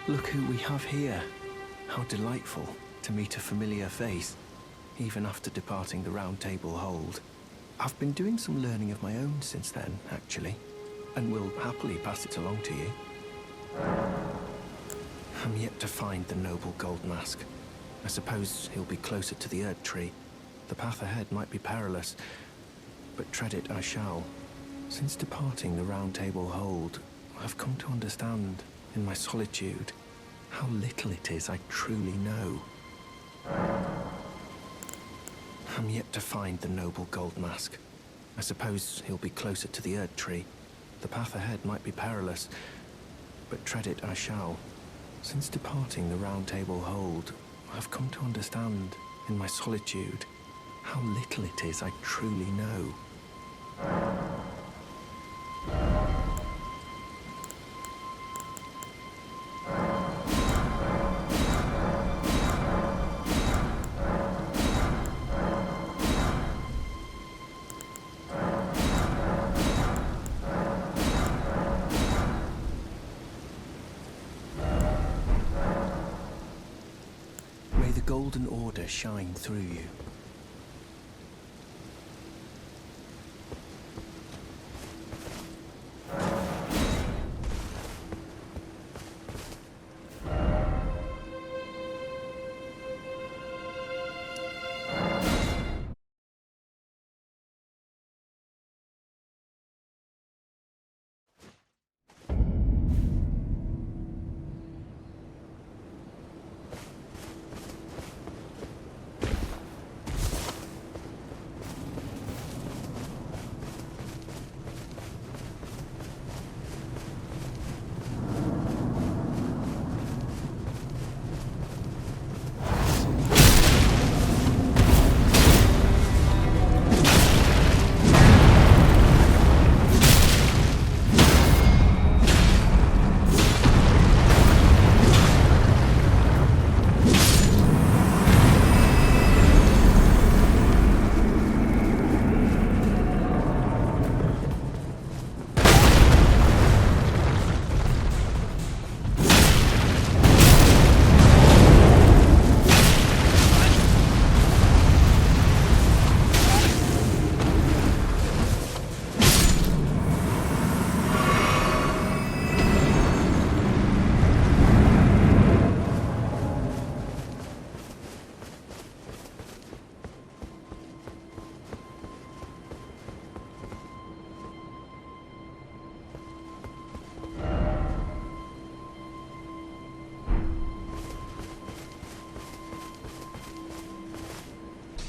Look who we have here. How delightful to meet a familiar face, even after departing the Round Table Hold. I've been doing some learning of my own since then, actually, and will happily pass it along to you. I'm yet to find the noble gold mask. I suppose he'll be closer to the Erd Tree. The path ahead might be perilous, but tread it I shall. Since departing the Round Table Hold, I've come to understand, in my solitude, how little it is I truly know. I'm yet to find the noble gold mask. I suppose he'll be closer to the Erd Tree. The path ahead might be perilous, but tread it I shall. Since departing the Round Table Hold, I've come to understand, in my solitude, how little it is I truly know. May the Golden Order shine through you.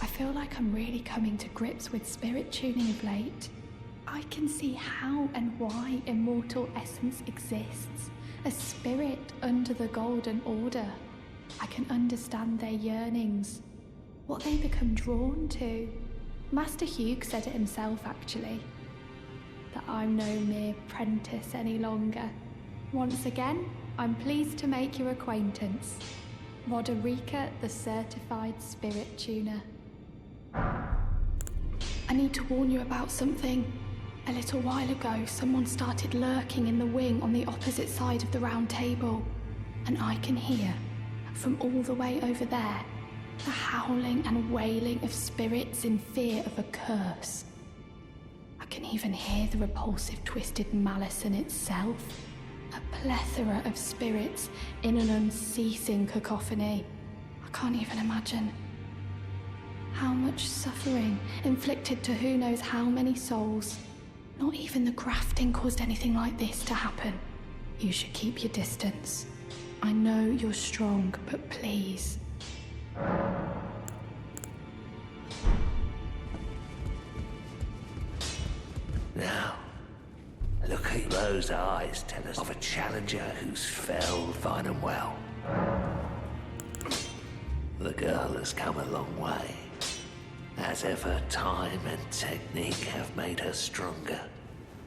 I feel like I'm really coming to grips with spirit tuning of late. I can see how and why immortal essence exists, a spirit under the Golden Order. I can understand their yearnings, what they become drawn to. Master Hugh said it himself, actually, that I'm no mere apprentice any longer. Once again, I'm pleased to make your acquaintance. Roderica, the certified spirit tuner. I need to warn you about something. A little while ago, someone started lurking in the wing on the opposite side of the round table, and I can hear, from all the way over there, the howling and wailing of spirits in fear of a curse. I can even hear the repulsive twisted malice in itself. A plethora of spirits in an unceasing cacophony. I can't even imagine. How much suffering inflicted to who knows how many souls. Not even the grafting caused anything like this to happen. You should keep your distance. I know you're strong, but please. Now, look at those eyes tell us of a challenger who's fell fine and well. The girl has come a long way. As ever, time and technique have made her stronger.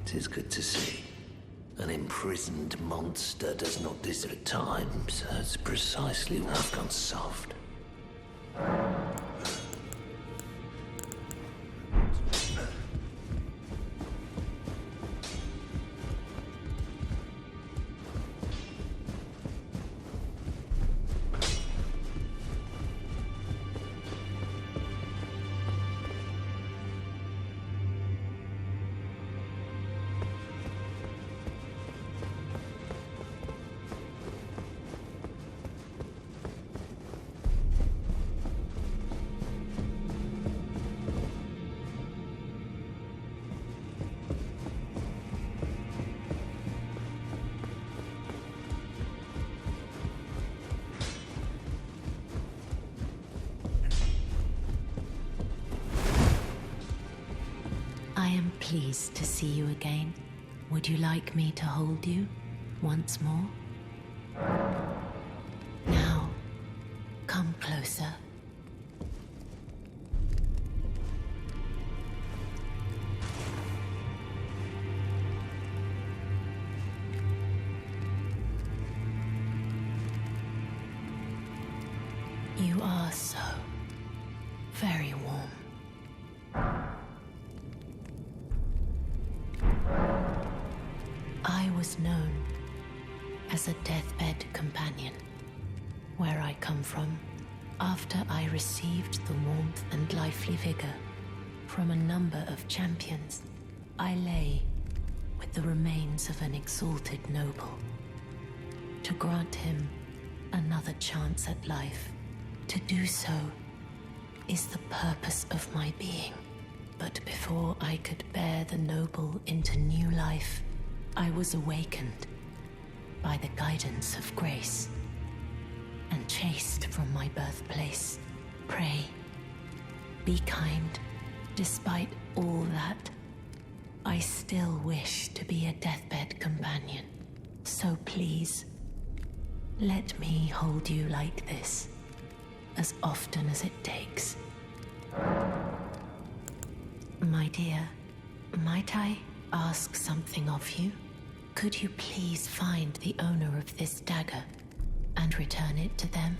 'Tis good to see. An imprisoned monster does not deserve at times. That's precisely why I've gone soft. I am pleased to see you again. Would you like me to hold you once more? Now, come closer. You are so very warm. I was known as a deathbed companion. Where I come from, after I received the warmth and lively vigor from a number of champions, I lay with the remains of an exalted noble. To grant him another chance at life, to do so is the purpose of my being. But before I could bear the noble into new life, I was awakened by the guidance of grace and chased from my birthplace. Pray, be kind. Despite all that, I still wish to be a deathbed companion. So please, let me hold you like this, as often as it takes. My dear, might I ask something of you? Could you please find the owner of this dagger and return it to them?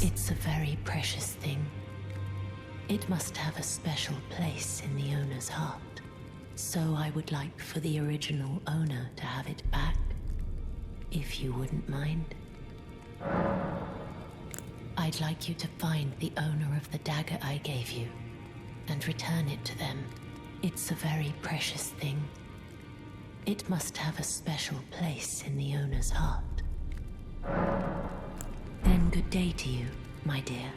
It's a very precious thing. It must have a special place in the owner's heart. So I would like for the original owner to have it back, if you wouldn't mind. I'd like you to find the owner of the dagger I gave you and return it to them. It's a very precious thing. It must have a special place in the owner's heart. Then good day to you, my dear.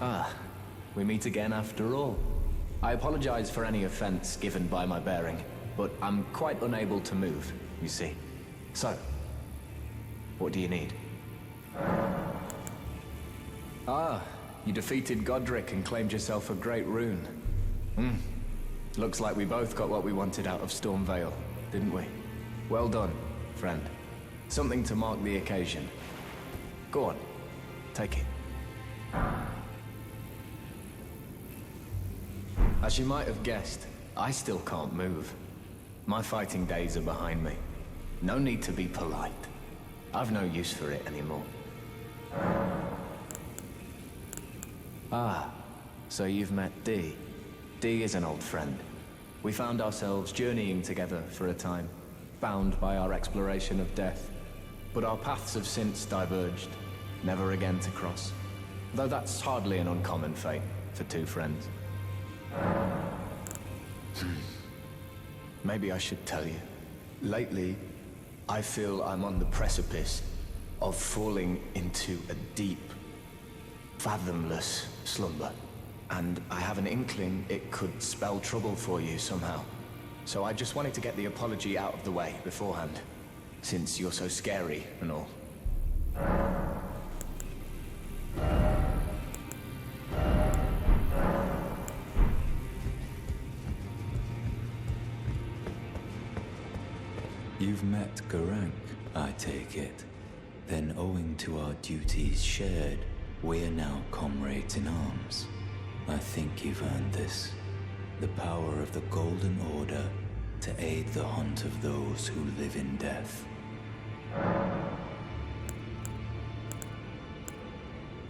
Ah, we meet again after all. I apologize for any offense given by my bearing, but I'm quite unable to move, you see. So, what do you need? Ah, you defeated Godric and claimed yourself a great rune. Looks like we both got what we wanted out of Stormvale, didn't we? Well done, friend. Something to mark the occasion. Go on, take it. As you might have guessed, I still can't move. My fighting days are behind me. No need to be polite. I've no use for it anymore. Ah, so you've met Dee. Dee is an old friend. We found ourselves journeying together for a time, bound by our exploration of death. But our paths have since diverged, never again to cross. Though that's hardly an uncommon fate for two friends. Maybe I should tell you. Lately, I feel I'm on the precipice of falling into a deep, fathomless slumber. And I have an inkling it could spell trouble for you somehow. So I just wanted to get the apology out of the way beforehand, since you're so scary and all. You've met Garank, I take it. Then owing to our duties shared, we're now comrades in arms. I think you've earned this. The power of the Golden Order to aid the hunt of those who live in death.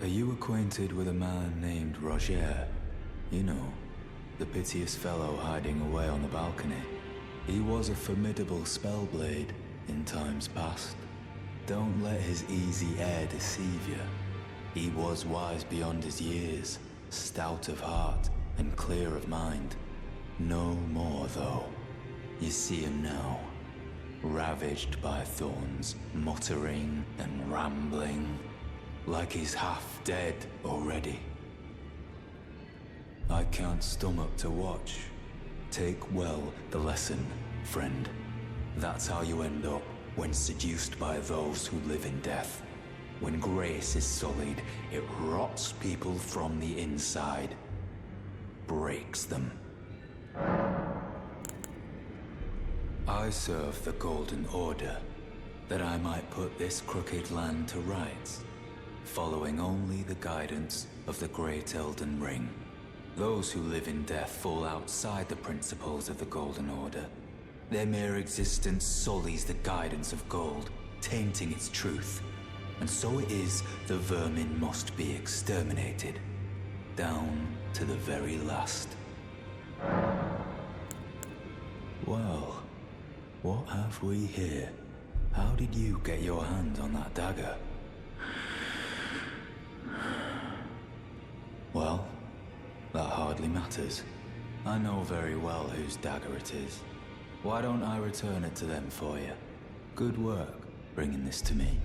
Are you acquainted with a man named Roger? You know, the piteous fellow hiding away on the balcony. He was a formidable spellblade in times past. Don't let his easy air deceive you. He was wise beyond his years, stout of heart and clear of mind. No more, though. You see him now, ravaged by thorns, muttering and rambling, like he's half dead already. I can't stomach to watch. Take well the lesson, friend. That's how you end up when seduced by those who live in death. When grace is sullied, it rots people from the inside. Breaks them. I serve the Golden Order, that I might put this crooked land to rights, following only the guidance of the great Elden Ring. Those who live in death fall outside the principles of the Golden Order. Their mere existence sullies the guidance of gold, tainting its truth. And so it is the vermin must be exterminated, down to the very last. Well, what have we here? How did you get your hand on that dagger? Well, that hardly matters. I know very well whose dagger it is. Why don't I return it to them for you? Good work bringing this to me.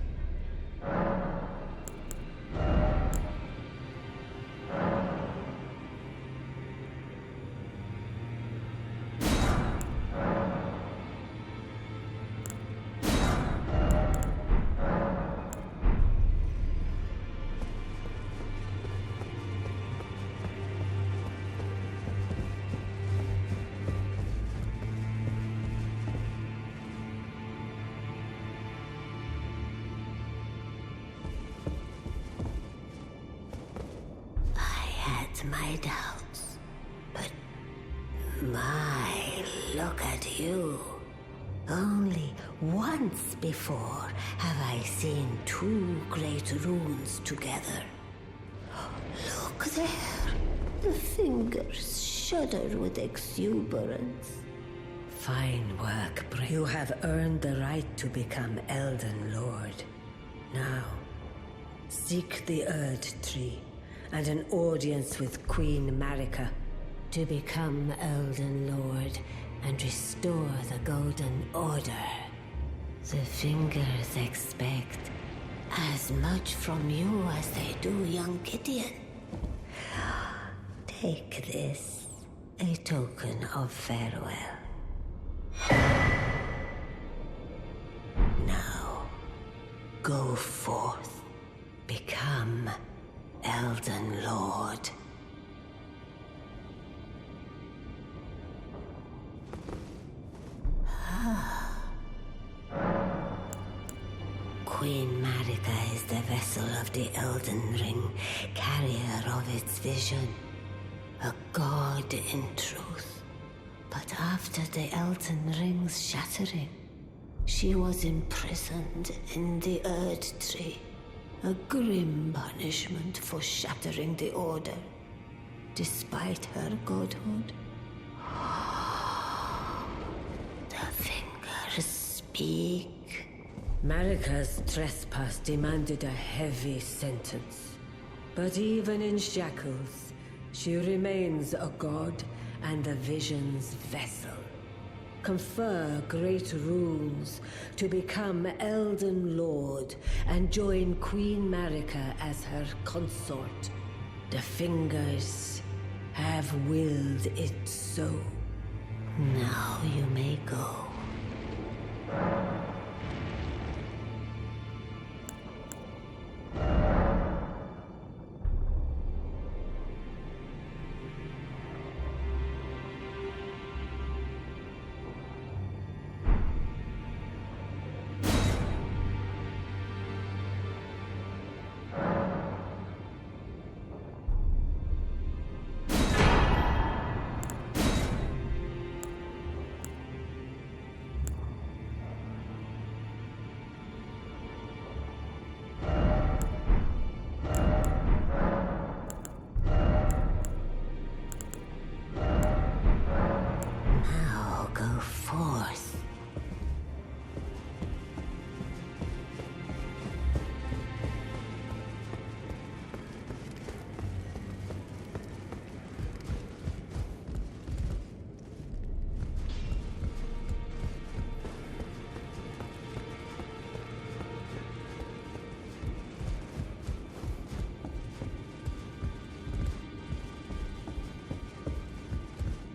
My doubts, but look at you. Only once before have I seen two great runes together. Look there. The fingers shudder with exuberance. Fine work, Blaidd. You have earned the right to become Elden Lord. Now, seek the Erd Tree and an audience with Queen Marika. To become Elden Lord and restore the Golden Order. The fingers expect as much from you as they do young Gideon. Take this, a token of farewell. Now, go forth. Become Elden Lord. Queen Marika is the vessel of the Elden Ring, carrier of its vision. A god in truth. But after the Elden Ring's shattering, she was imprisoned in the Erd Tree. A grim punishment for shattering the Order, despite her godhood. The fingers speak. Marika's trespass demanded a heavy sentence. But even in shackles, she remains a god and the Vision's vessel. Confer great runes to become Elden Lord and join Queen Marika as her consort. The fingers have willed it so. Now you may go.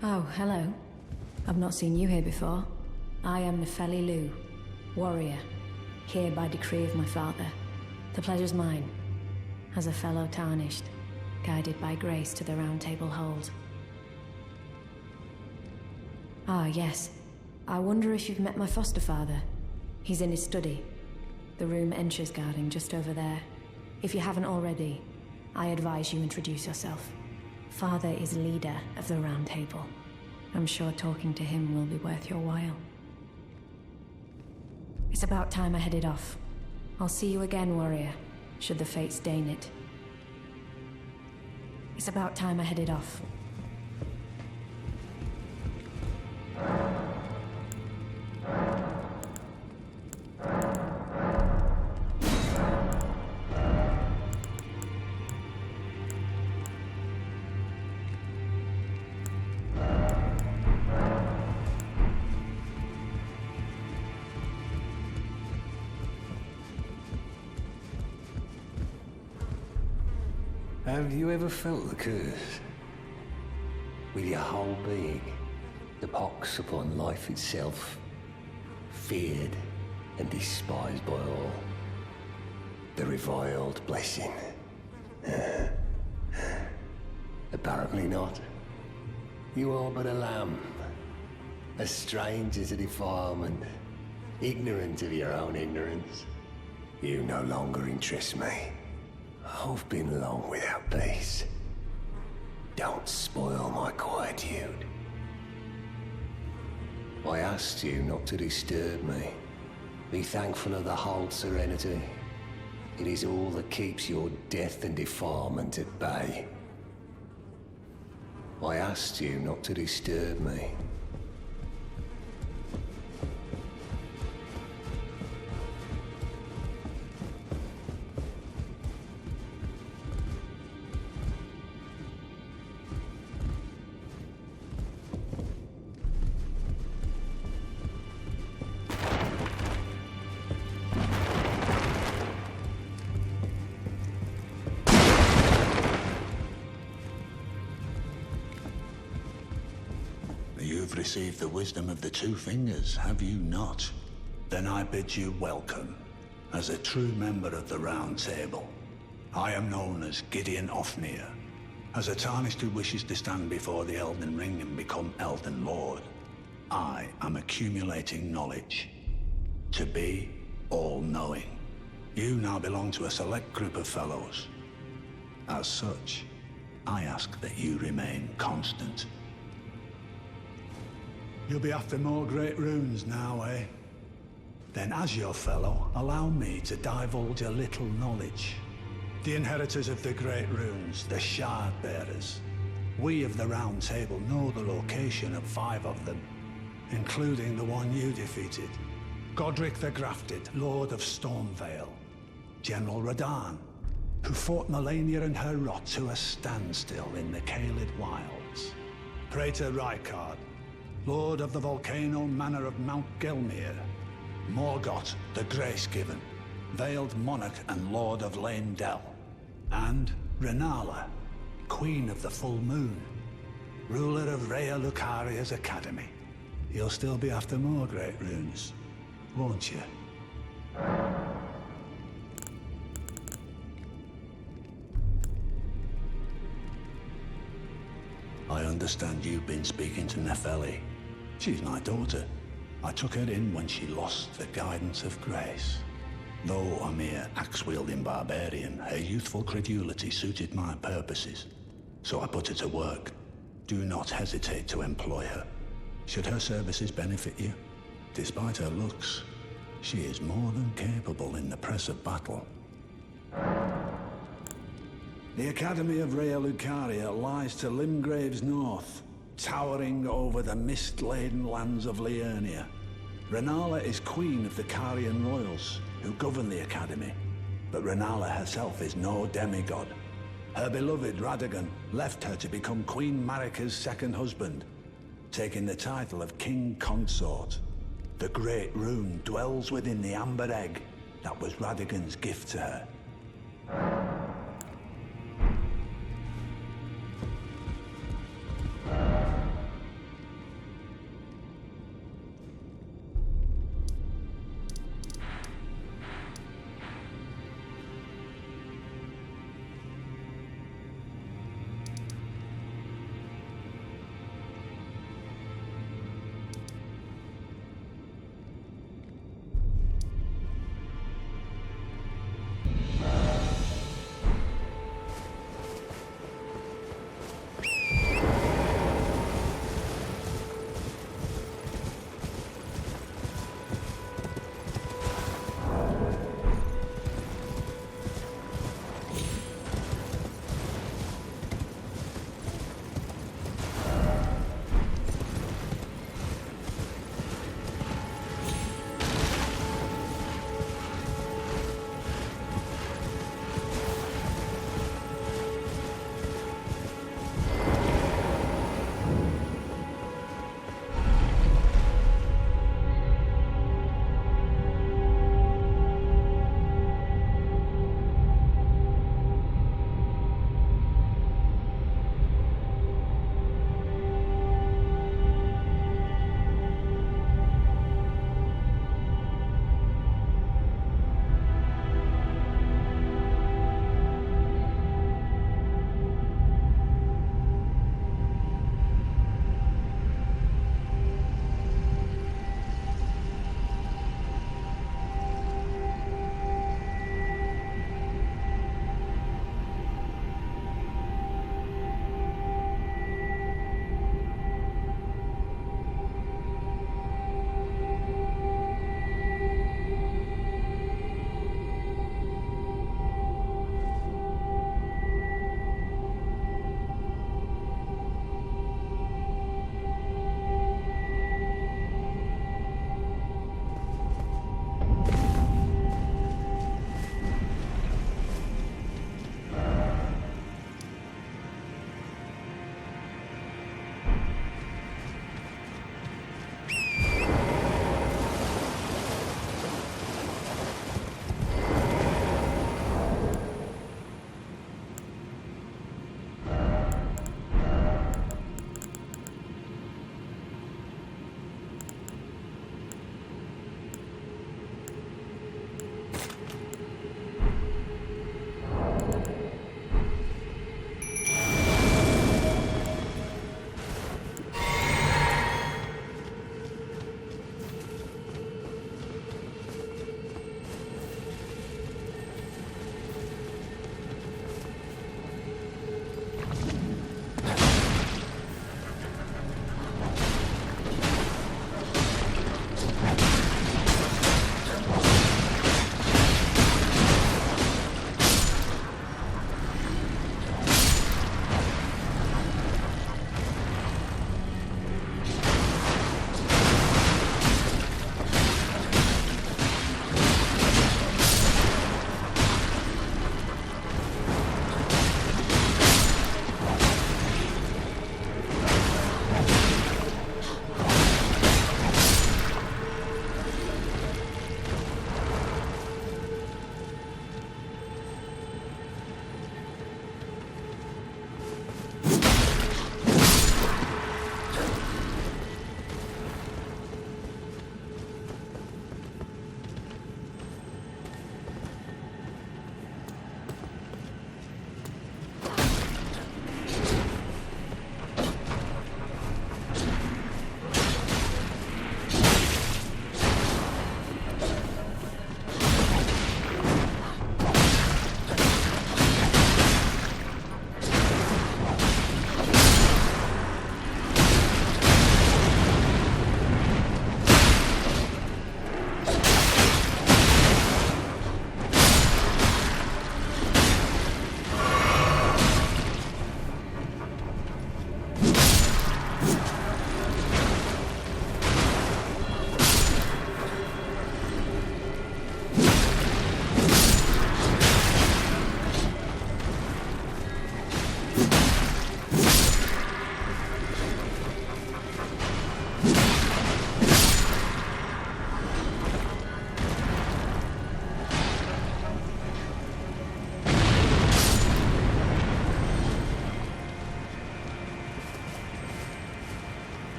Oh, hello. I've not seen you here before. I am Nefeli Lu, warrior, here by decree of my father. The pleasure's mine, as a fellow tarnished, guided by grace to the Round Table hold. Ah, yes. I wonder if you've met my foster father. He's in his study, the room Entra's guarding just over there. If you haven't already, I advise you introduce yourself. Father is leader of the Round Table. I'm sure talking to him will be worth your while. It's about time I headed off. I'll see you again, warrior, should the fates deign it. It's about time I headed off. Have you ever felt the curse? With your whole being, the pox upon life itself, feared and despised by all. The reviled blessing. Apparently not. You are but a lamb, a stranger to defilement, ignorant of your own ignorance. You no longer interest me. I've been long without peace. Don't spoil my quietude. I asked you not to disturb me. Be thankful of the whole serenity. It is all that keeps your death and defilement at bay. I asked you not to disturb me. received the wisdom of the Two Fingers, have you not? Then I bid you welcome, as a true member of the Round Table. I am known as Gideon Ofnir, as a Tarnished who wishes to stand before the Elden Ring and become Elden Lord. I am accumulating knowledge, to be all-knowing. You now belong to a select group of fellows. As such, I ask that you remain constant. You'll be after more great runes now, eh? Then as your fellow, allow me to divulge a little knowledge. The inheritors of the great runes, the Shard Bearers. We of the Round Table know the location of 5 of them, including the one you defeated. Godric the Grafted, Lord of Stormvale. General Radahn, who fought Melania and her rot to a standstill in the Caelid Wilds. Praetor Rykard, Lord of the Volcano Manor of Mount Gelmir. Morgoth the Grace-Given, Veiled Monarch and Lord of Leyndell. And Renala, Queen of the Full Moon, ruler of Rhea Lucaria's Academy. You'll still be after more great runes, won't you? I understand you've been speaking to Nepheli. She's my daughter. I took her in when she lost the guidance of grace. Though a mere axe-wielding barbarian, her youthful credulity suited my purposes. So I put her to work. Do not hesitate to employ her. Should her services benefit you, despite her looks, she is more than capable in the press of battle. The Academy of Rhea Lucaria lies to Limgrave's north, towering over the mist-laden lands of Liurnia. Renala is queen of the Carian royals, who govern the Academy. But Renala herself is no demigod. Her beloved Radagon left her to become Queen Marika's second husband, taking the title of King Consort. The Great Rune dwells within the Amber Egg that was Radagon's gift to her.